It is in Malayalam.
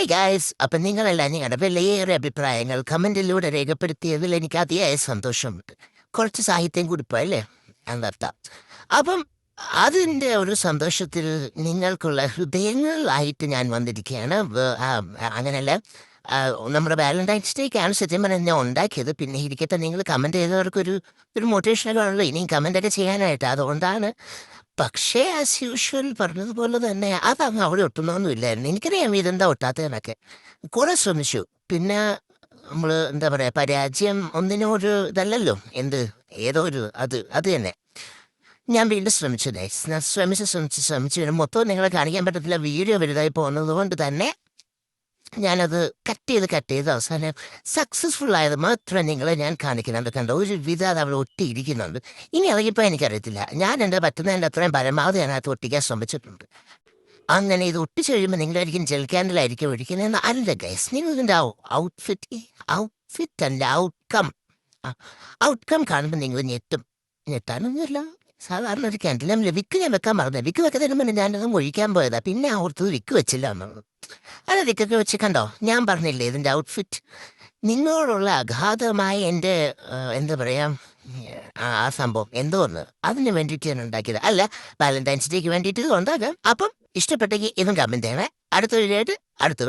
Hi guys. അപ്പം നിങ്ങളെല്ലാം നിങ്ങളുടെ വിലയേറിയ അഭിപ്രായങ്ങൾ കമൻറ്റിലൂടെ രേഖപ്പെടുത്തിയതിൽ എനിക്ക് അതിയായ സന്തോഷമുണ്ട്. കുറച്ച് സാഹിത്യം കൂടിപ്പോയല്ലേ എന്നർത്ഥം. അപ്പം അതിൻ്റെ ഒരു സന്തോഷത്തിൽ നിങ്ങൾക്കുള്ള ഹൃദയങ്ങളായിട്ട് ഞാൻ വന്നിരിക്കുകയാണ്. അങ്ങനെയല്ല, നമ്മുടെ വാലന്റൈൻസ് ഡേക്കാണ് സത്യം പറഞ്ഞാൽ ഞാൻ ഉണ്ടാക്കിയത്. പിന്നെ ഇരിക്കട്ടെ, നിങ്ങൾ കമൻറ്റ് ചെയ്തവർക്കൊരു ഒരു മോട്ടിവേഷനൊക്കെ ഉള്ളൂ ഇനിയും കമൻറ്റൊക്കെ ചെയ്യാനായിട്ട്. അതുകൊണ്ടാണ്. പക്ഷേ ആസ് യൂഷ്വൽ പറഞ്ഞതുപോലെ തന്നെ അതങ്ങ് അവിടെ ഒട്ടുന്നൊന്നുമില്ലായിരുന്നു. എനിക്കറിയാം ഇതെന്താ ഒട്ടാത്തതെന്നൊക്കെ. കുറെ ശ്രമിച്ചു. പിന്നെ നമ്മൾ എന്താ പറയുക, പരാജയം ഒന്നിനൊരു ഇതല്ലല്ലോ. എന്ത് ഏതോ ഒരു അത് തന്നെ. ഞാൻ വീണ്ടും ശ്രമിച്ചു ഗൈസ്. ഞാൻ ശ്രമിച്ച് പിന്നെ മൊത്തം നിങ്ങളെ കാണിക്കാൻ പറ്റത്തില്ല, വീഡിയോ വലുതായി പോകുന്നത് കൊണ്ട് തന്നെ ഞാനത് കട്ട് ചെയ്ത് അവസാനം സക്സസ്ഫുൾ ആയത് മാത്രം നിങ്ങളെ ഞാൻ കാണിക്കുന്നുണ്ട്. കണ്ടോ, ഒരു വിധം അത് അവിടെ ഒട്ടിയിരിക്കുന്നുണ്ട്. ഇനി ഇളകിപ്പോൾ എനിക്കറിയത്തില്ല. ഞാൻ എൻ്റെ പറ്റുന്നതിൻ്റെ അത്രയും പരമാവധി അതിനകത്ത് ഒട്ടിക്കാൻ ശ്രമിച്ചിട്ടുണ്ട്. അങ്ങനെ ഇത് ഒട്ടിച്ച് കഴിയുമ്പോൾ നിങ്ങളായിരിക്കും ജെൽ ക്യാൻഡിലായിരിക്കും ഒഴിക്കുന്നതെന്ന് അല്ല ഗൈസ്. നിങ്ങൾ ഇതിൻ്റെ ഔട്ട്ഫിറ്റ് അല്ല, ഔട്ട്കം കാണുമ്പോൾ നിങ്ങൾ ഞെട്ടാനൊന്നുമില്ല. സാധാരണ ഒരു ക്യാൻഡിൽ വിക്ക് ഞാൻ വെക്കാൻ പറഞ്ഞത്. വിക്ക് വെക്കുന്നതിന് മുന്നേ ഞാനതും ഒഴിക്കാൻ പോയതാ. പിന്നെ ഓർത്തത് വിക്ക് വെച്ചില്ല എന്നുള്ളത്. അത് വിക്കൊക്കെ വെച്ച് കണ്ടോ, ഞാൻ പറഞ്ഞില്ലേ ഇതിൻ്റെ ഔട്ട്ഫിറ്റ്. നിങ്ങളോടുള്ള അഗാധമായ എൻ്റെ എന്താ പറയാ, ആ സംഭവം എന്തോ ഒന്ന് അതിന് വേണ്ടിയിട്ട് ഞാൻ ഉണ്ടാക്കിയത് അല്ല. വാലന്റൈൻസ് ഡേക്ക് വേണ്ടിയിട്ട് ഇത് ഉണ്ടാക്കാം. അപ്പം ഇഷ്ടപ്പെട്ടെങ്കിൽ ഇതും കമൻറ്റ് ചെയ്യണേ. അടുത്ത വീഡിയോ ആയിട്ട് അടുത്ത